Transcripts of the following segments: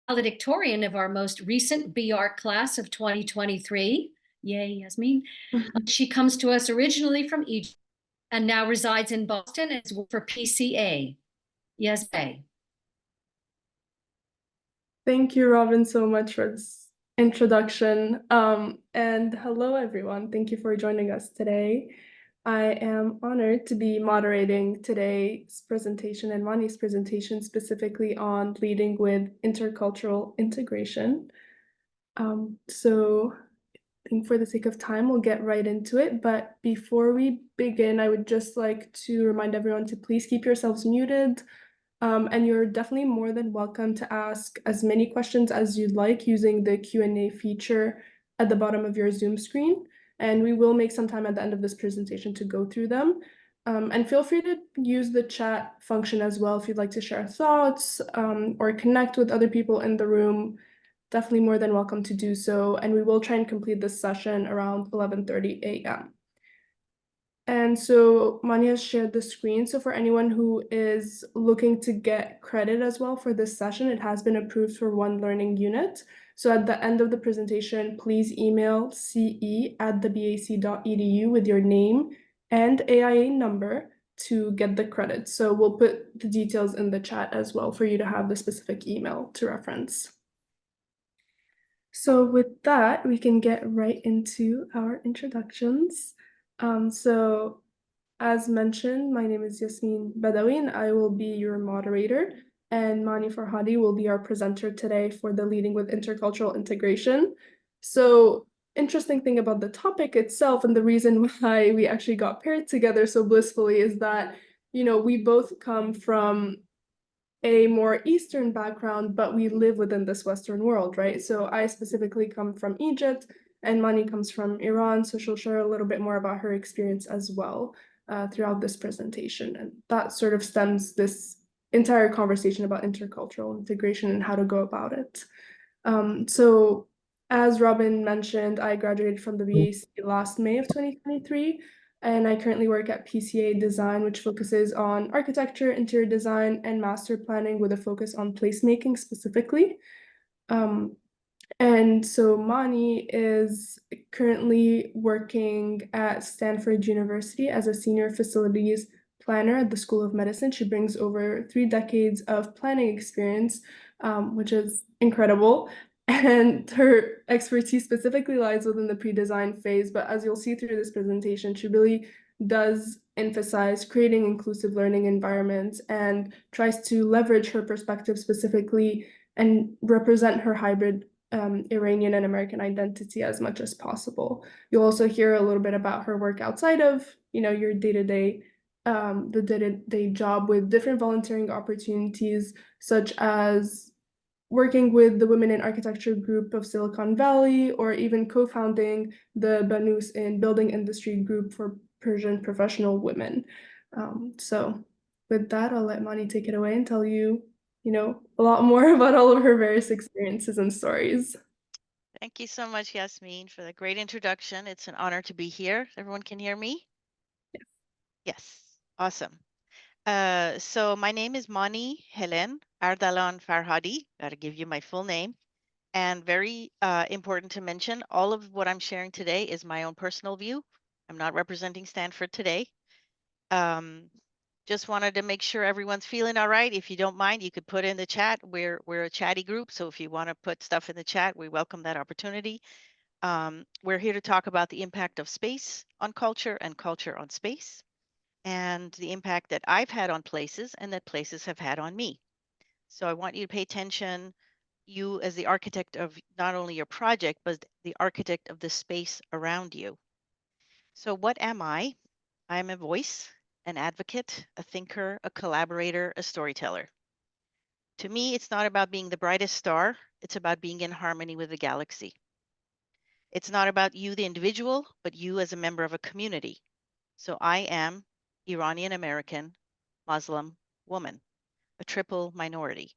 valedictorian of our most recent BARC class of 2023. Yay, Yasmin. She comes to us originally from Egypt and now resides in Boston and is for PCA. Yasmin. Thank you, Robin, so much for this introduction. And hello, everyone. Thank you for joining us today. I am honored to be moderating today's presentation and Mani's presentation specifically on leading with intercultural integration. So I think for the sake of time, we'll get right into it. But before we begin, I would just like to remind everyone to please keep yourselves muted. And you're definitely more than welcome to ask as many questions as you'd like using the Q&A feature at the bottom of your Zoom screen. And we will make some time at the end of this presentation to go through them. And feel free to use the chat function as well if you'd like to share thoughts or connect with other people in the room. Definitely more than welcome to do so. And we will try and complete this session around 11:30 a.m. And so Mani has shared the screen. So for anyone who is looking to get credit as well for this session, it has been approved for one learning unit. So at the end of the presentation, please email ce@thebac.edu with your name and AIA number to get the credit. So we'll put the details in the chat as well for you to have the specific email to reference. So with that, we can get right into our introductions. So as mentioned, my name is Yasmin Badawi and I will be your moderator, and Mani Farhadi will be our presenter today for the Leading with Intercultural Integration. So interesting thing about the topic itself and the reason why we actually got paired together so blissfully is that, we both come from a more Eastern background, but we live within this Western world, right? So I specifically come from Egypt and Mani comes from Iran. So she'll share a little bit more about her experience as well throughout this presentation. And that sort of stems this entire conversation about intercultural integration and how to go about it. So as Robin mentioned, I graduated from the BAC last May of 2023. And I currently work at PCA Design, which focuses on architecture, interior design, and master planning with a focus on placemaking specifically. And so Mani is currently working at Stanford University as a senior facilities planner at the School of Medicine. She brings over 3 decades of planning experience, which is incredible. And her expertise specifically lies within the pre-design phase. But as you'll see through this presentation, she really does emphasize creating inclusive learning environments and tries to leverage her perspective specifically and represent her hybrid Iranian and American identity as much as possible. You'll also hear a little bit about her work outside of, your day-to-day the day-to-day job with different volunteering opportunities, such as working with the Women in Architecture group of Silicon Valley, or even co-founding the Banus in Building Industry group for Persian professional women. So with that, I'll let Mani take it away and tell you, a lot more about all of her various experiences and stories. Thank you so much, Yasmin, for the great introduction. It's an honor to be here. Everyone can hear me? Yes. Yes, awesome. So my name is Mani Helen Ardalan Farhadi. Got to give you my full name. And very important to mention, all of what I'm sharing today is my own personal view. I'm not representing Stanford today. Just wanted to make sure everyone's feeling all right. If you don't mind, you could put in the chat. We're a chatty group, so if you want to put stuff in the chat, we welcome that opportunity. We're here to talk about the impact of space on culture and culture on space, and the impact that I've had on places and that places have had on me. So I want you to pay attention, you as the architect of not only your project, but the architect of the space around you. So what am I? I'm a voice, an advocate, a thinker, a collaborator, a storyteller. To me, it's not about being the brightest star. It's about being in harmony with the galaxy. It's not about you, the individual, but you as a member of a community. So I am Iranian American, Muslim woman, a triple minority.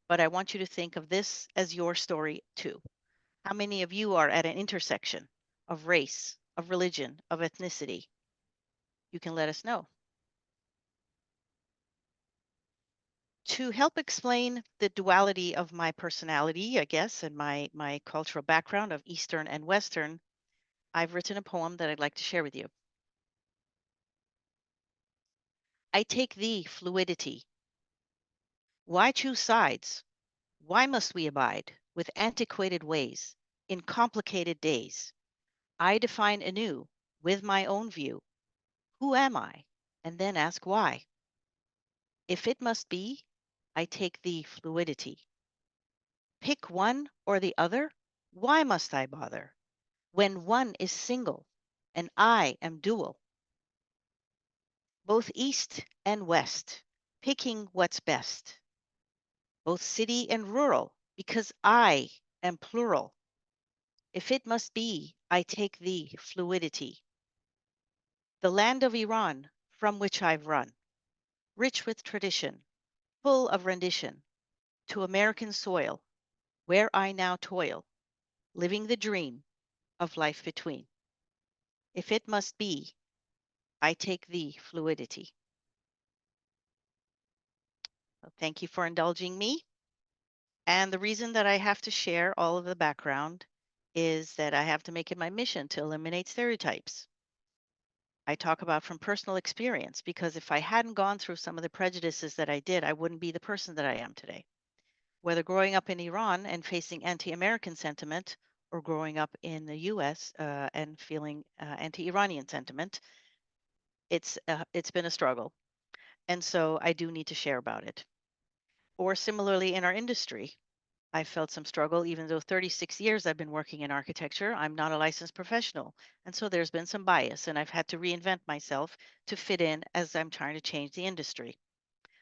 But I want you to think of this as your story too. How many of you are at an intersection of race, of religion, of ethnicity? You can let us know. To help explain the duality of my personality, I guess, and my cultural background of Eastern and Western, I've written a poem that I'd like to share with you. I take thee, fluidity. Why choose sides? Why must we abide with antiquated ways in complicated days? I define anew with my own view. Who am I? And then ask why. If it must be, I take thee, fluidity. Pick one or the other? Why must I bother? When one is single and I am dual, both east and west, picking what's best, both city and rural, because I am plural. If it must be, I take thee, fluidity. The land of Iran, from which I've run, rich with tradition, full of rendition, to American soil, where I now toil, living the dream of life between. If it must be, I take thee, fluidity. Well, thank you for indulging me. And the reason that I have to share all of the background is that I have to make it my mission to eliminate stereotypes. I talk about from personal experience because if I hadn't gone through some of the prejudices that I did, I wouldn't be the person that I am today. Whether growing up in Iran and facing anti-American sentiment or growing up in the US and feeling anti-Iranian sentiment, it's been a struggle. And so I do need to share about it. Or similarly in our industry, I felt some struggle, even though 36 years I've been working in architecture, I'm not a licensed professional. And so there's been some bias, and I've had to reinvent myself to fit in as I'm trying to change the industry.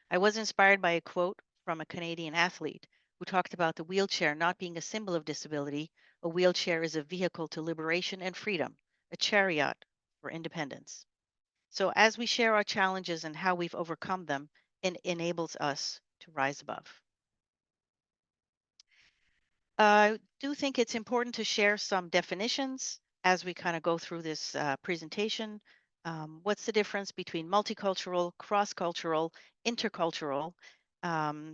I was inspired by a quote from a Canadian athlete who talked about the wheelchair not being a symbol of disability. A wheelchair is a vehicle to liberation and freedom, a chariot for independence. So as we share our challenges and how we've overcome them, it enables us to rise above. I do think it's important to share some definitions as we kind of go through this presentation. What's the difference between multicultural, cross-cultural, intercultural?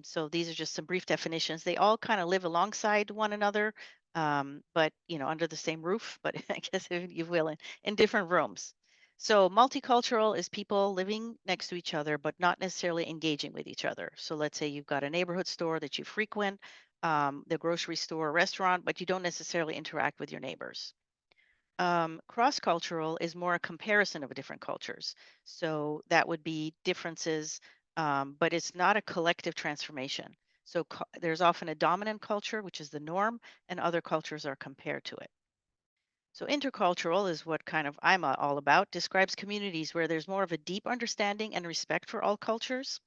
So these are just some brief definitions. They all kind of live alongside one another, but under the same roof, but I guess if you will, in different rooms. So multicultural is people living next to each other, but not necessarily engaging with each other. So let's say you've got a neighborhood store that you frequent, the grocery store, restaurant, but you don't necessarily interact with your neighbors. Cross-cultural is more a comparison of different cultures. So that would be differences, but it's not a collective transformation. So there's often a dominant culture, which is the norm, and other cultures are compared to it. So intercultural is what kind of I'm all about, describes communities where there's more of a deep understanding and respect for all cultures.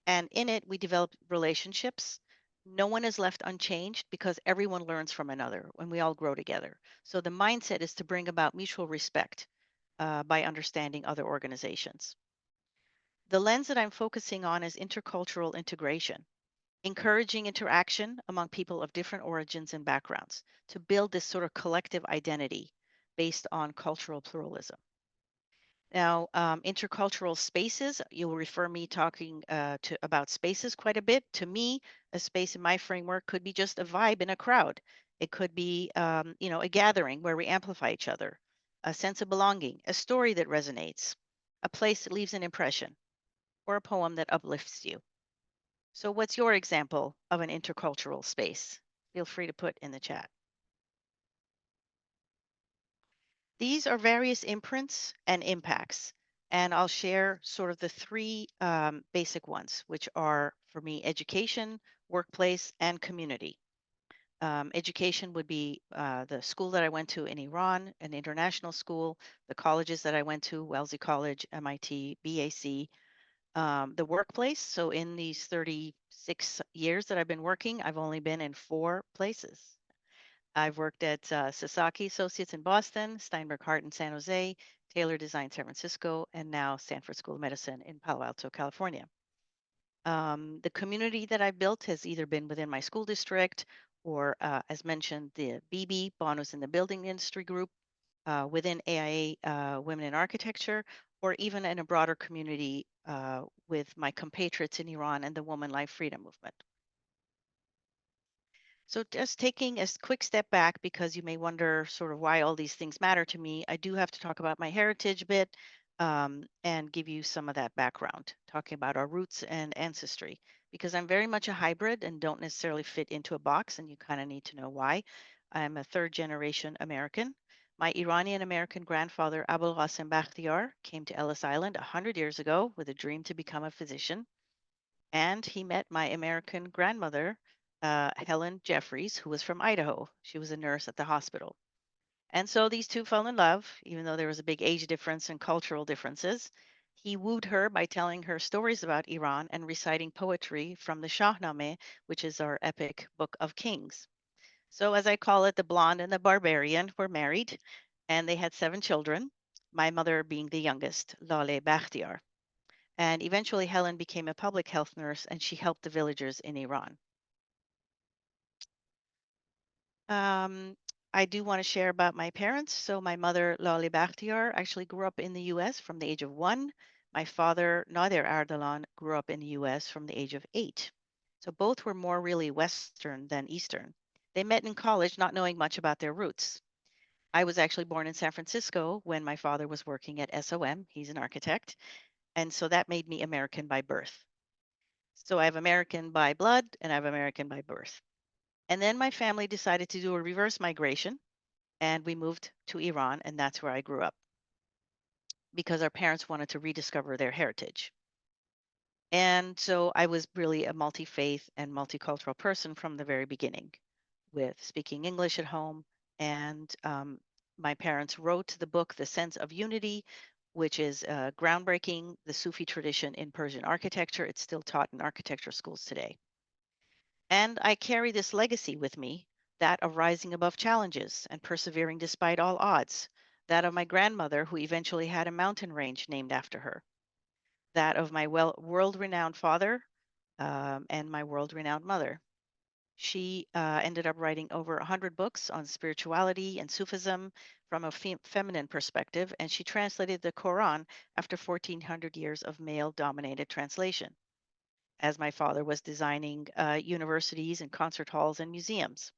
And in it, we develop relationships. No one is left unchanged because everyone learns from another when we all grow together. So the mindset is to bring about mutual respect by understanding other organizations. The lens that I'm focusing on is intercultural integration, encouraging interaction among people of different origins and backgrounds to build this sort of collective identity based on cultural pluralism. Now, intercultural spaces, you'll refer me talking about spaces quite a bit. To me, a space in my framework could be just a vibe in a crowd. It could be, a gathering where we amplify each other, a sense of belonging, a story that resonates, a place that leaves an impression, or a poem that uplifts you. So what's your example of an intercultural space? Feel free to put in the chat. These are various imprints and impacts, and I'll share sort of the three basic ones, which are for me education, workplace, and community. Education would be the school that I went to in Iran, an international school, the colleges that I went to, Wellesley College, MIT, BAC, the workplace. So in these 36 years that I've been working, I've only been in 4 places. I've worked at Sasaki Associates in Boston, Steinberg Hart in San Jose, Taylor Design San Francisco, and now Stanford School of Medicine in Palo Alto, California. The community that I've built has either been within my school district or, as mentioned, the BB, Bonus in the Building Industry Group, within AIA Women in Architecture, or even in a broader community with my compatriots in Iran and the Woman Life Freedom Movement. So just taking a quick step back, because you may wonder sort of why all these things matter to me, I do have to talk about my heritage a bit and give you some of that background, talking about our roots and ancestry, because I'm very much a hybrid and don't necessarily fit into a box, and you kind of need to know why. I'm a third generation American. My Iranian American grandfather, Abul Qasim Bakhtiar, came to Ellis Island 100 years ago with a dream to become a physician. And he met my American grandmother, Helen Jeffries, who was from Idaho. She was a nurse at the hospital. And so these two fell in love, even though there was a big age difference and cultural differences. He wooed her by telling her stories about Iran and reciting poetry from the Shahnameh, which is our epic book of kings. So, as I call it, the blonde and the barbarian were married, and they had 7 children, my mother being the youngest, Lale Bakhtiar. And eventually, Helen became a public health nurse and she helped the villagers in Iran. Um, I do want to share about my parents. So, my mother, Lale Bakhtiar, actually grew up in the US from the age of 1. My father, Nader Ardalan, grew up in the US from the age of 8. So, both were more really Western than Eastern. They met in college, not knowing much about their roots. I was actually born in San Francisco when my father was working at SOM. He's an architect. And so that made me American by birth. So I have American by blood and I have American by birth. And then my family decided to do a reverse migration and we moved to Iran, and that's where I grew up because our parents wanted to rediscover their heritage. And so I was really a multi faith and multicultural person from the very beginning, with speaking English at home. And my parents wrote the book, The Sense of Unity, which is groundbreaking, the Sufi tradition in Persian architecture. It's still taught in architecture schools today. And I carry this legacy with me, that of rising above challenges and persevering despite all odds, that of my grandmother, who eventually had a mountain range named after her, that of my world renowned father and my world renowned mother. She ended up writing over 100 books on spirituality and Sufism from a feminine perspective, and she translated the Quran after 1400 years of male dominated translation, as my father was designing universities and concert halls and museums.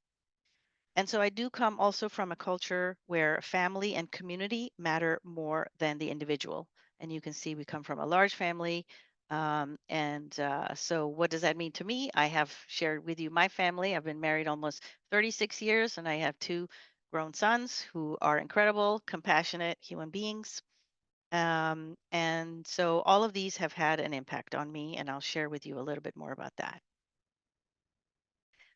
And so I do come also from a culture where family and community matter more than the individual. And you can see we come from a large family. So, what does that mean to me? I have shared with you my family. I've been married almost 36 years, and I have 2 grown sons who are incredible, compassionate human beings. And so, all of these have had an impact on me, and I'll share with you a little bit more about that.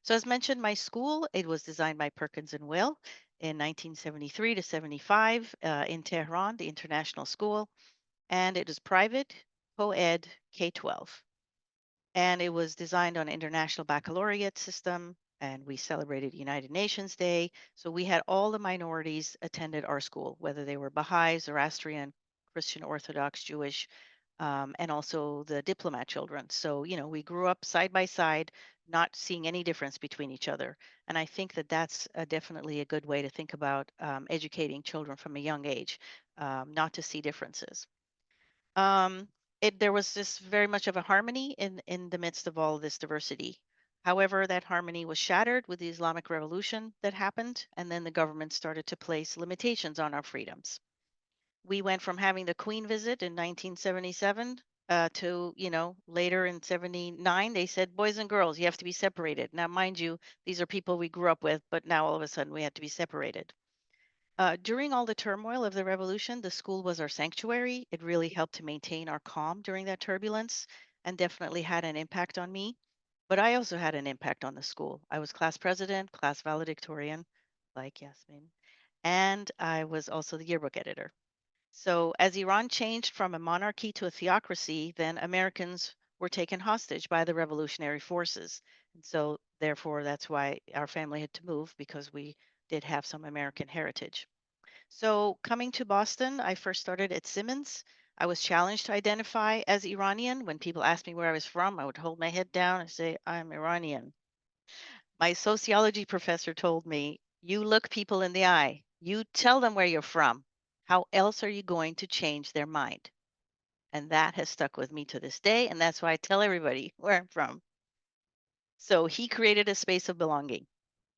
So as mentioned, my school, it was designed by Perkins and Will in 1973 to 75 in Tehran, the international school, and it is private, co-ed, K-12. And it was designed on an international baccalaureate system, and we celebrated United Nations Day. So we had all the minorities attended our school, whether they were Baha'i, Zoroastrian, Christian Orthodox, Jewish, and also the diplomat children. So, we grew up side by side, not seeing any difference between each other. And I think that that's definitely a good way to think about educating children from a young age, not to see differences. Um, there was this very much of a harmony in the midst of all of this diversity. However, that harmony was shattered with the Islamic Revolution that happened, and then the government started to place limitations on our freedoms. We went from having the Queen visit in 1977 to, later in 79, they said, boys and girls, you have to be separated. Now, mind you, these are people we grew up with, but now all of a sudden we had to be separated. During all the turmoil of the revolution, the school was our sanctuary. It really helped to maintain our calm during that turbulence and definitely had an impact on me. But I also had an impact on the school. I was class president, class valedictorian, like Yasmin, and I was also the yearbook editor. So, as Iran changed from a monarchy to a theocracy, then Americans were taken hostage by the revolutionary forces. And so, therefore, that's why our family had to move, because we did have some American heritage. So, coming to Boston, I first started at Simmons. I was challenged to identify as Iranian. When people asked me where I was from, I would hold my head down and say, I'm Iranian. My sociology professor told me, you look people in the eye, you tell them where you're from. How else are you going to change their mind? And that has stuck with me to this day. And that's why I tell everybody where I'm from. So he created a space of belonging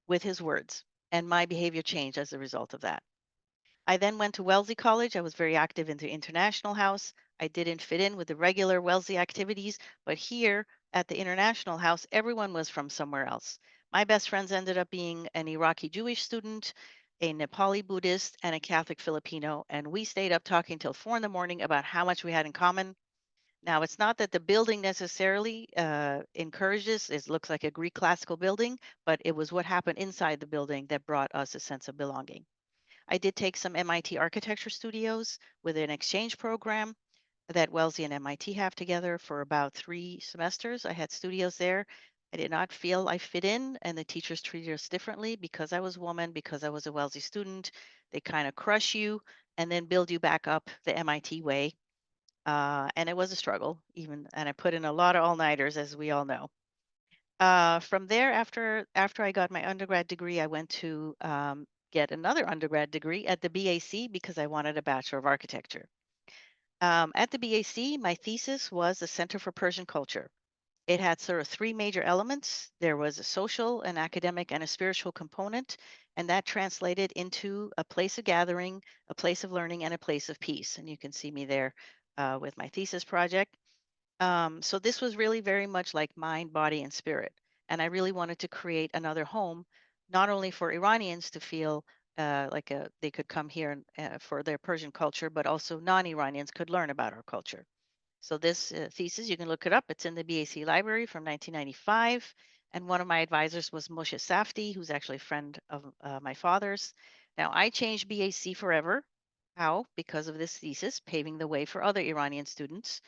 with his words, and my behavior changed as a result of that. I then went to Wellesley College. I was very active in the International House. I didn't fit in with the regular Wellesley activities, but here at the International House, everyone was from somewhere else. My best friends ended up being an Iraqi Jewish student, a Nepali Buddhist, and a Catholic Filipino. And we stayed up talking till 4 in the morning about how much we had in common. Now, it's not that the building necessarily encourages, it looks like a Greek classical building, but it was what happened inside the building that brought us a sense of belonging. I did take some MIT architecture studios with an exchange program that Wellesley and MIT have together for about 3 semesters. I had studios there. I did not feel I fit in, and the teachers treated us differently because I was a woman, because I was a Wellesley student. They kind of crush you and then build you back up the MIT way. And it was a struggle, even, and I put in a lot of all-nighters, as we all know. From there, after I got my undergrad degree, I went to get another undergrad degree at the BAC because I wanted a Bachelor of Architecture. At the BAC, my thesis was the Center for Persian Culture. It had sort of 3 major elements. There was a social, an academic, and a spiritual component, and that translated into a place of gathering, a place of learning, and a place of peace. And you can see me there with my thesis project. So this was really very much like mind, body, and spirit. And I really wanted to create another home, not only for Iranians to feel they could come here for their Persian culture, but also non-Iranians could learn about our culture. So this thesis, you can look it up. It's in the BAC library from 1995. And one of my advisors was Moshe Safdie, who's actually a friend of my father's. Now, I changed BAC forever. How? Because of this thesis, paving the way for other Iranian students.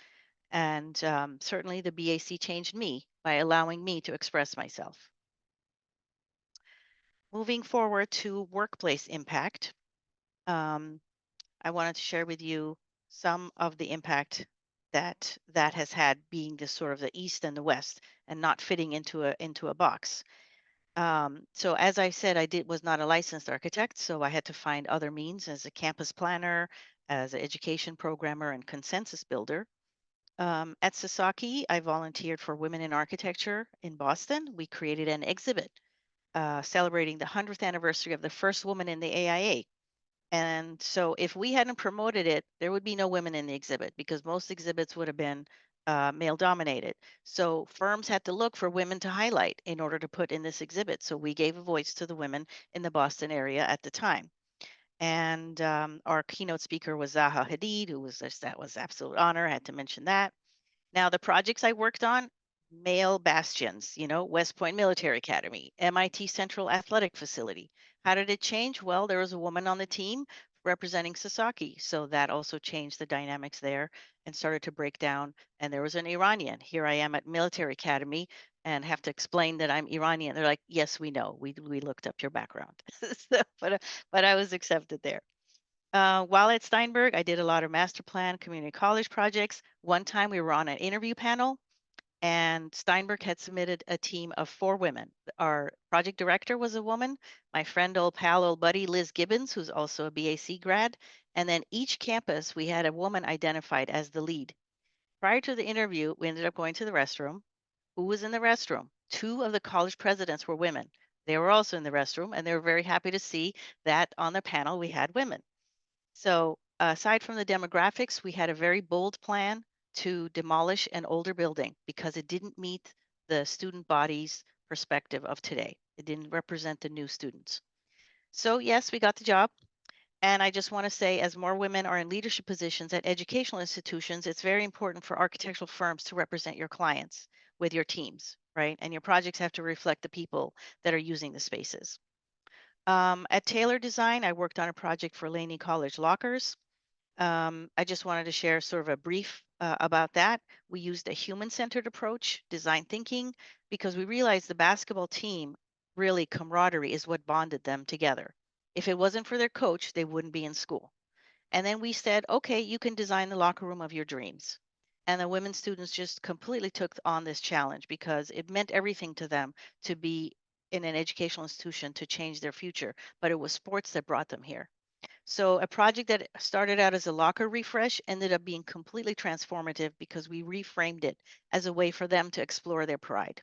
And certainly the BAC changed me by allowing me to express myself. Moving forward to workplace impact, I wanted to share with you some of the impact that has had, being the sort of the East and the West and not fitting into a box. So as I said, was not a licensed architect, so I had to find other means as a campus planner, as an education programmer, and consensus builder. At Sasaki, I volunteered for Women in Architecture in Boston. We created an exhibit celebrating the 100th anniversary of the first woman in the AIA. And so if we hadn't promoted it, there would be no women in the exhibit because most exhibits would have been male dominated. So firms had to look for women to highlight in order to put in this exhibit. So we gave a voice to the women in the Boston area at the time. And our keynote speaker was Zaha Hadid, that was absolute honor. I had to mention that. Now, the projects I worked on, male bastions, West Point Military Academy, MIT Central Athletic Facility. How did it change? Well, there was a woman on the team representing Sasaki. So that also changed the dynamics there and started to break down. And there was an Iranian. Here I am at Military Academy and have to explain that I'm Iranian. They're like, yes, we know. We looked up your background. But I was accepted there. While at Steinberg, I did a lot of master plan community college projects. One time we were on an interview panel and Steinberg had submitted a team of 4 women. Our project director was a woman, my friend, old pal, old buddy, Liz Gibbons, who's also a BAC grad. And then each campus, we had a woman identified as the lead. Prior to the interview, we ended up going to the restroom. Who was in the restroom? 2 of the college presidents were women. They were also in the restroom, and they were very happy to see that on the panel we had women. So aside from the demographics, we had a very bold plan to demolish an older building because it didn't meet the student body's perspective of today. It didn't represent the new students. So yes, we got the job. And I just want to say, as more women are in leadership positions at educational institutions, it's very important for architectural firms to represent your clients with your teams, right? And your projects have to reflect the people that are using the spaces. At Taylor Design, I worked on a project for Laney College lockers. I just wanted to share sort of a brief about that. We used a human-centered approach, design thinking, because we realized the basketball team, really camaraderie is what bonded them together. If it wasn't for their coach, they wouldn't be in school. And then we said, okay, you can design the locker room of your dreams. And the women students just completely took on this challenge because it meant everything to them to be in an educational institution to change their future. But it was sports that brought them here. So a project that started out as a locker refresh ended up being completely transformative because we reframed it as a way for them to explore their pride.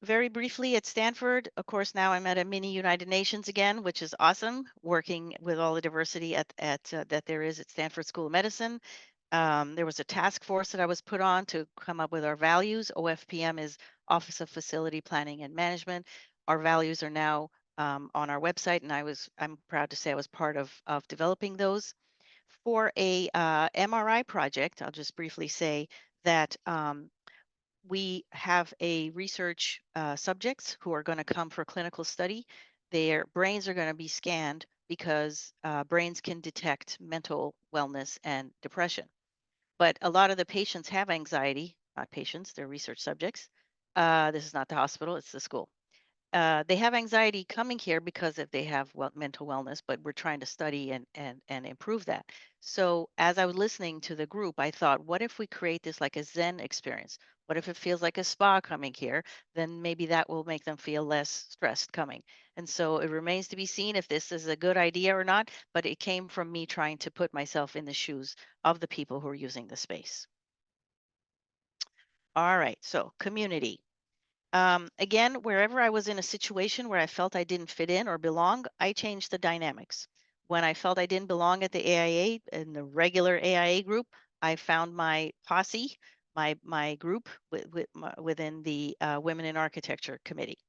Very briefly at Stanford, of course, now I'm at a mini United Nations again, which is awesome, working with all the diversity that there is at Stanford School of Medicine. There was a task force that I was put on to come up with our values. OFPM is Office of Facility Planning and Management. Our values are now on our website, and I'm proud to say I was part of developing those. For a MRI project, I'll just briefly say that we have a research subjects who are going to come for clinical study. Their brains are going to be scanned because brains can detect mental wellness and depression. But a lot of the patients have anxiety, not patients, they're research subjects. This is not the hospital, it's the school. They have anxiety coming here because if they have mental wellness, but we're trying to study and improve that. So as I was listening to the group, I thought, what if we create this like a Zen experience? What if it feels like a spa coming here? Then maybe that will make them feel less stressed coming. And so it remains to be seen if this is a good idea or not, but it came from me trying to put myself in the shoes of the people who are using the space. All right, so community. Again, wherever I was in a situation where I felt I didn't fit in or belong, I changed the dynamics. When I felt I didn't belong at the AIA, in the regular AIA group, I found my posse, my group within the Women in Architecture Committee.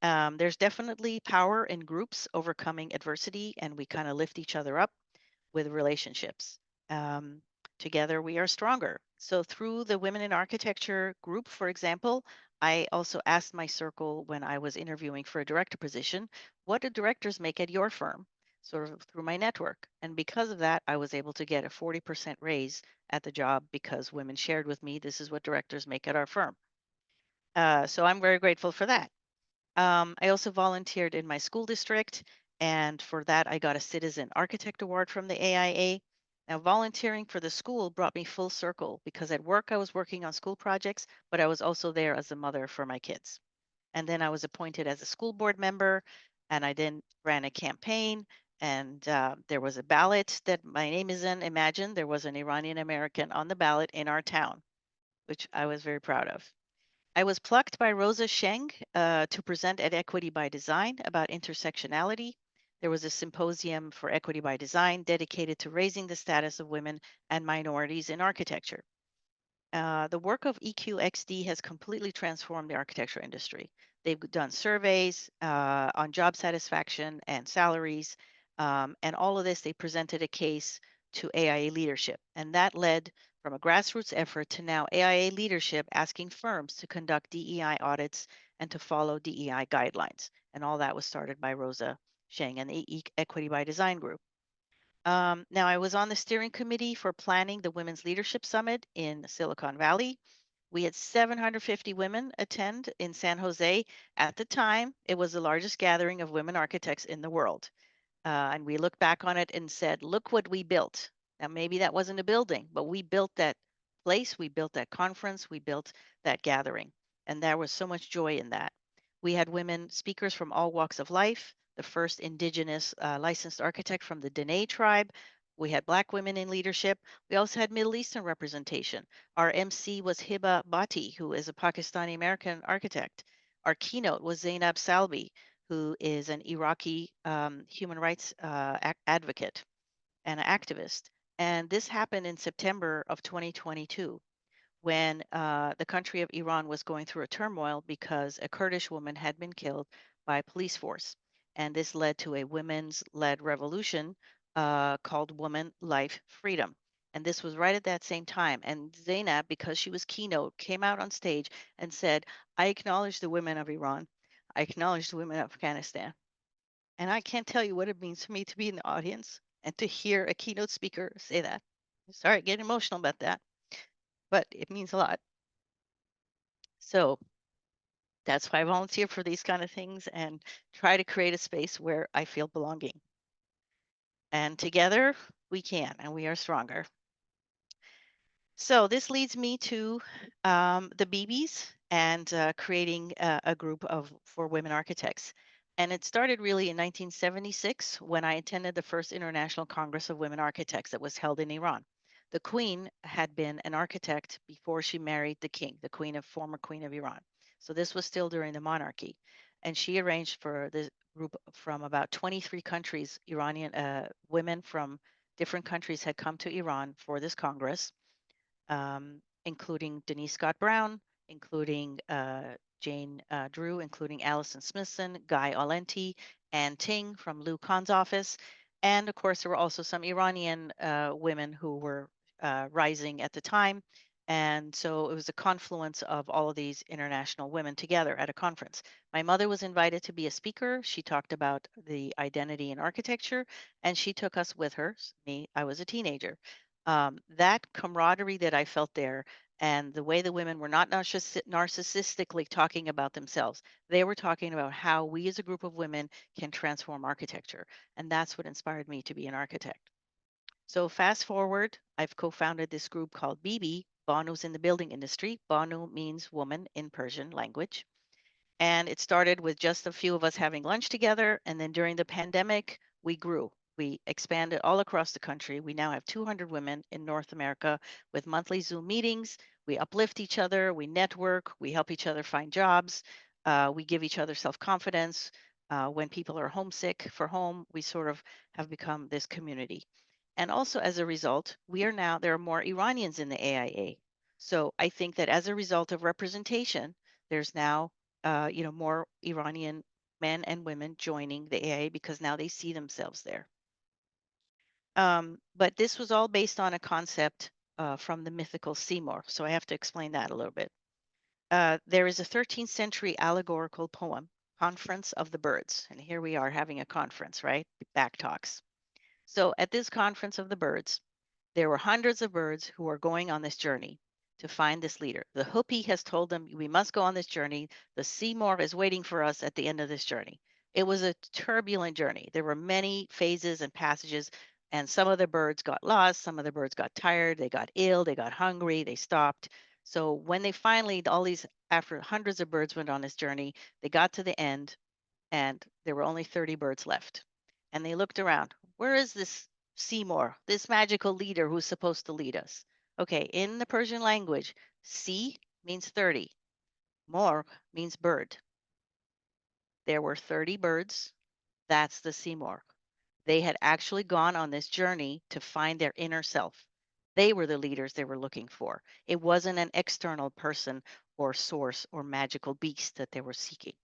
There's definitely power in groups overcoming adversity, and we kind of lift each other up with relationships. Um, Together we are stronger. So through the Women in Architecture group, for example, I also asked my circle when I was interviewing for a director position, what do directors make at your firm? Sort of through my network. And because of that, I was able to get a 40% raise at the job because women shared with me, this is what directors make at our firm. So I'm very grateful for that. I also volunteered in my school district, and for that, I got a Citizen Architect Award from the AIA. Now, volunteering for the school brought me full circle because at work I was working on school projects, but I was also there as a mother for my kids. And then I was appointed as a school board member, and I then ran a campaign. And there was a ballot that my name is in. Imagine there was an Iranian American on the ballot in our town, which I was very proud of. I was plucked by Rosa Sheng to present at Equity by Design about intersectionality. There was a symposium for Equity by Design dedicated to raising the status of women and minorities in architecture. The work of EQXD has completely transformed the architecture industry. They've done surveys on job satisfaction and salaries, and all of this, they presented a case to AIA leadership. And that led from a grassroots effort to now AIA leadership asking firms to conduct DEI audits and to follow DEI guidelines. And all that was started by Rosa Sheng and the Equity by Design group. Now, I was on the steering committee for planning the Women's Leadership Summit in Silicon Valley. We had 750 women attend in San Jose. At the time, it was the largest gathering of women architects in the world. And we looked back on it and said, look what we built. Now, maybe that wasn't a building, but we built that place, we built that conference, we built that gathering. And there was so much joy in that. We had women speakers from all walks of life, the first indigenous licensed architect from the Dene tribe. We had Black women in leadership. We also had Middle Eastern representation. Our MC was Hiba Bhatti, who is a Pakistani American architect. Our keynote was Zainab Salbi, who is an Iraqi human rights advocate and activist. And this happened in September of 2022 when the country of Iran was going through a turmoil because a Kurdish woman had been killed by a police force. And this led to a women's led revolution called Woman, Life, Freedom. And this was right at that same time. And Zainab, because she was keynote, came out on stage and said, I acknowledge the women of Iran. I acknowledge the women of Afghanistan. And I can't tell you what it means to me to be in the audience and to hear a keynote speaker say that. Sorry, getting emotional about that, but it means a lot. So that's why I volunteer for these kind of things and try to create a space where I feel belonging. And together we can, and we are stronger. So this leads me to the BBs and creating a group for women architects. And it started really in 1976 when I attended the first International Congress of Women Architects that was held in Iran. The queen had been an architect before she married the king, the former queen of Iran. So this was still during the monarchy. And she arranged for the group from about 23 countries, Iranian women from different countries had come to Iran for this Congress, including Denise Scott Brown, including Jane Drew, including Alison Smithson, Guy Olenti, Ann Ting from Lou Khan's office. And of course, there were also some Iranian women who were rising at the time. And so it was a confluence of all of these international women together at a conference. My mother was invited to be a speaker. She talked about the identity in architecture, and she took us with her. Me, I was a teenager. That camaraderie that I felt there and the way the women were not narcissistically talking about themselves, they were talking about how we as a group of women can transform architecture. And that's what inspired me to be an architect. So fast forward, I've co-founded this group called BB, Banu's in the building industry. Banu means woman in Persian language. And it started with just a few of us having lunch together. And then during the pandemic, we grew. We expanded all across the country. We now have 200 women in North America with monthly Zoom meetings. We uplift each other, we network, we help each other find jobs, we give each other self confidence. When people are homesick for home, we sort of have become this community. And also, as a result, there are more Iranians in the AIA. So I think that as a result of representation, there's now more Iranian men and women joining the AIA because now they see themselves there. But this was all based on a concept from the mythical Seymour. So I have to explain that a little bit. There is a 13th century allegorical poem, Conference of the Birds. And here we are having a conference, right? Back talks. So at this Conference of the Birds, there were hundreds of birds who were going on this journey to find this leader. The Hopi has told them, we must go on this journey. The Seymour is waiting for us at the end of this journey. It was a turbulent journey. There were many phases and passages, and some of the birds got lost. Some of the birds got tired. They got ill. They got hungry. They stopped. So when they finally, after hundreds of birds went on this journey, they got to the end, and there were only 30 birds left. And they looked around. Where is this Seymour, this magical leader who's supposed to lead us? Okay, in the Persian language, Si means 30. Mor means bird. There were 30 birds. That's the Seymour. They had actually gone on this journey to find their inner self. They were the leaders they were looking for. It wasn't an external person or source or magical beast that they were seeking.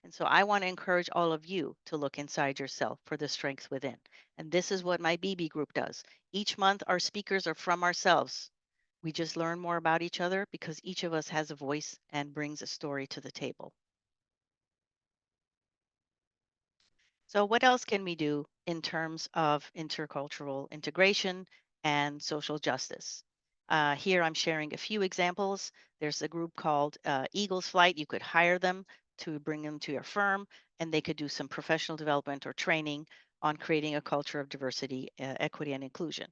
And so I want to encourage all of you to look inside yourself for the strength within. And this is what my BB group does. Each month, our speakers are from ourselves. We just learn more about each other because each of us has a voice and brings a story to the table. So what else can we do in terms of intercultural integration and social justice? Here I'm sharing a few examples. There's a group called Eagles Flight. You could hire them to bring them to your firm, and they could do some professional development or training on creating a culture of diversity, equity, and inclusion.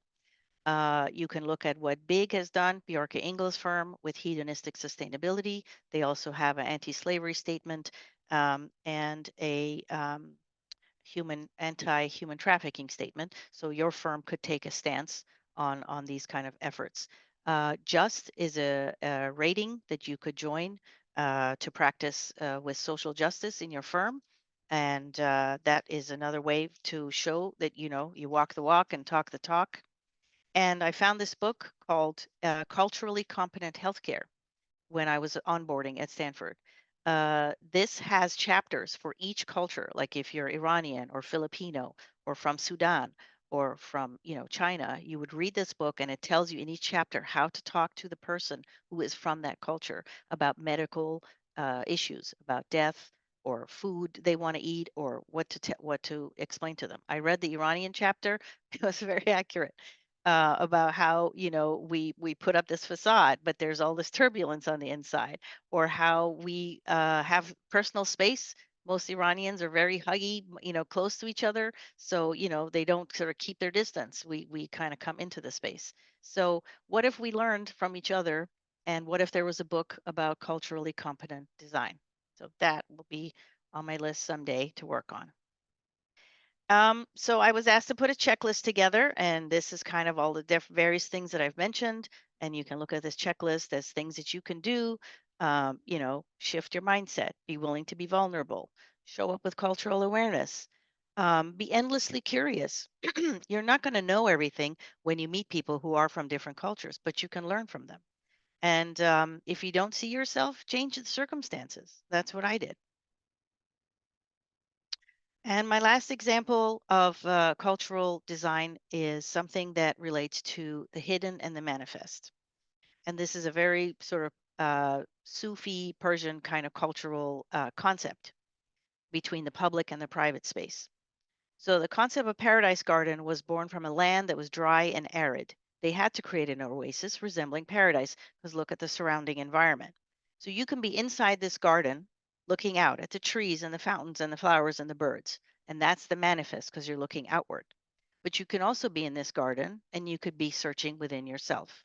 You can look at what BIG has done, Bjorka Ingles firm with hedonistic sustainability. They also have an anti-slavery statement and a anti-human trafficking statement. So your firm could take a stance on these kind of efforts. JUST is a rating that you could join to practice with social justice in your firm. And that is another way to show that, you walk the walk and talk the talk. And I found this book called Culturally Competent Healthcare when I was onboarding at Stanford. This has chapters for each culture, like if you're Iranian or Filipino or from Sudan or from China, you would read this book and it tells you in each chapter how to talk to the person who is from that culture about medical issues, about death or food they want to eat or what to explain to them. I read the Iranian chapter; it was very accurate about how we put up this facade, but there's all this turbulence on the inside, or how we have personal space. Most Iranians are very huggy, close to each other, so they don't sort of keep their distance. We kind of come into the space. So what if we learned from each other, and what if there was a book about culturally competent design? So that will be on my list someday to work on. So I was asked to put a checklist together, and this is kind of all the various things that I've mentioned. And you can look at this checklist as things that you can do. Shift your mindset, be willing to be vulnerable, show up with cultural awareness, be endlessly curious. You're not going to know everything when you meet people who are from different cultures, but you can learn from them. And if you don't see yourself, change the circumstances. That's what I did. And my last example of cultural design is something that relates to the hidden and the manifest. And this is a very sort of Sufi Persian kind of cultural concept between the public and the private space. So the concept of paradise garden was born from a land that was dry and arid. They had to create an oasis resembling paradise because look at the surrounding environment. So you can be inside this garden looking out at the trees and the fountains and the flowers and the birds. And that's the manifest because you're looking outward. But you can also be in this garden and you could be searching within yourself.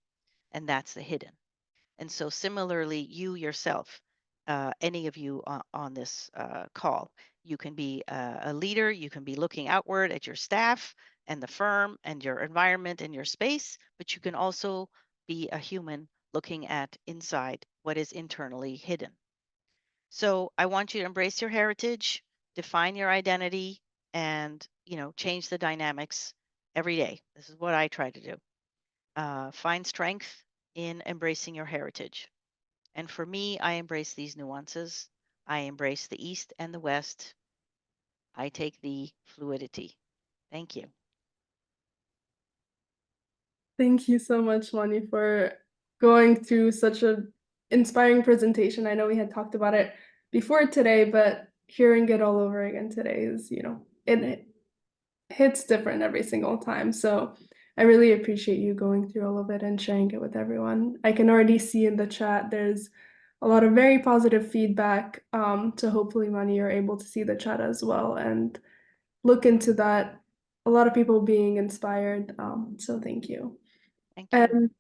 And that's the hidden. And so, similarly, you yourself, any of you on this call, you can be a leader, you can be looking outward at your staff and the firm and your environment and your space, but you can also be a human looking at inside what is internally hidden. So, I want you to embrace your heritage, define your identity, and change the dynamics every day. This is what I try to do. Find strength in embracing your heritage. And for me, I embrace these nuances. I embrace the East and the West. I take the fluidity. Thank you. Thank you so much, Mani, for going through such an inspiring presentation. I know we had talked about it before today, but hearing it all over again today is, it hits different every single time. So I really appreciate you going through all of it and sharing it with everyone. I can already see in the chat there's a lot of very positive feedback. So hopefully, Mani, you're able to see the chat as well and look into that. A lot of people being inspired. So thank you. Thank you. And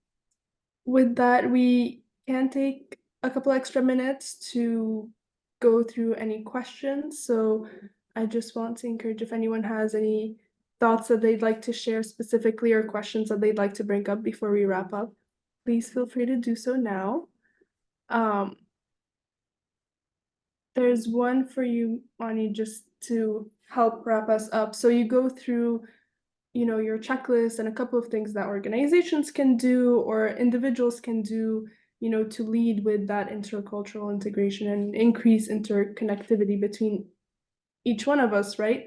with that, we can take a couple extra minutes to go through any questions. So I just want to encourage if anyone has any thoughts that they'd like to share specifically or questions that they'd like to bring up before we wrap up, please feel free to do so now. There's one for you, Mani, just to help wrap us up. So you go through your checklist and a couple of things that organizations can do or individuals can do, to lead with that intercultural integration and increase interconnectivity between each one of us, right?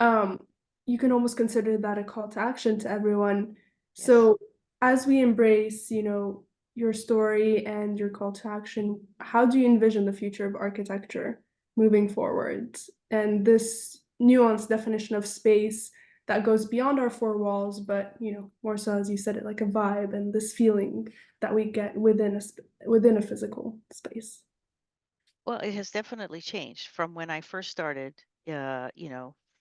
You can almost consider that a call to action to everyone. Yes. So as we embrace, your story and your call to action, how do you envision the future of architecture moving forward? And this nuanced definition of space that goes beyond our four walls, but more so, as you said, it like a vibe and this feeling that we get within a physical space. Well, it has definitely changed from when I first started,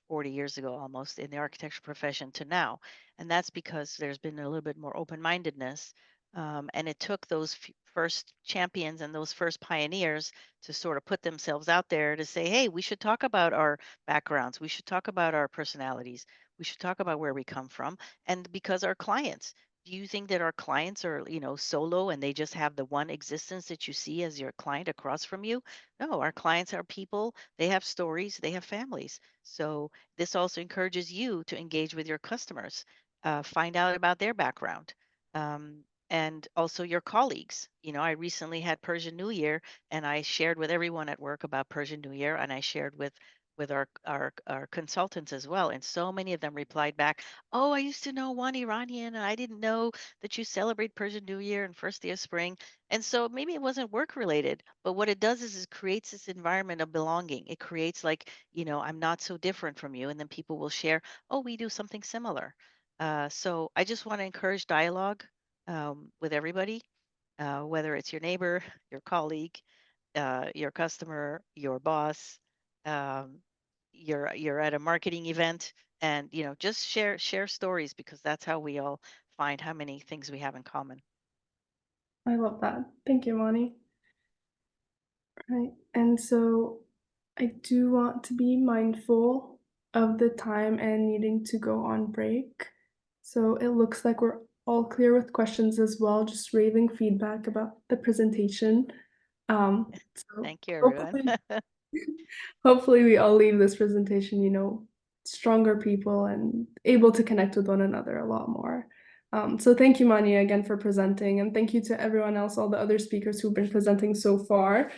40 years ago almost in the architecture profession to now. And that's because there's been a little bit more open-mindedness. And it took those first champions and those first pioneers to sort of put themselves out there to say, hey, we should talk about our backgrounds. We should talk about our personalities. We should talk about where we come from. And because our clients, do you think that our clients are, solo and they just have the one existence that you see as your client across from you? No, our clients are people. They have stories, they have families. So this also encourages you to engage with your customers, find out about their background, and also your colleagues. I recently had Persian New Year, and I shared with everyone at work about Persian New Year, and I shared with our consultants as well. And so many of them replied back, oh, I used to know one Iranian, and I didn't know that you celebrate Persian New Year and first day of spring. And so maybe it wasn't work related, but what it does is it creates this environment of belonging. It creates like, I'm not so different from you. And then people will share, oh, we do something similar. So I just want to encourage dialogue with everybody, whether it's your neighbor, your colleague, your customer, your boss, um, you're at a marketing event, and just share stories because that's how we all find how many things we have in common. I love that. Thank you, Mani. Right. And so I do want to be mindful of the time and needing to go on break. So it looks like we're all clear with questions as well, just raving feedback about the presentation. So Thank you, everyone. hopefully we all leave this presentation, stronger people and able to connect with one another a lot more. So thank you, Mania, again for presenting, and thank you to everyone else, all the other speakers who've been presenting so far.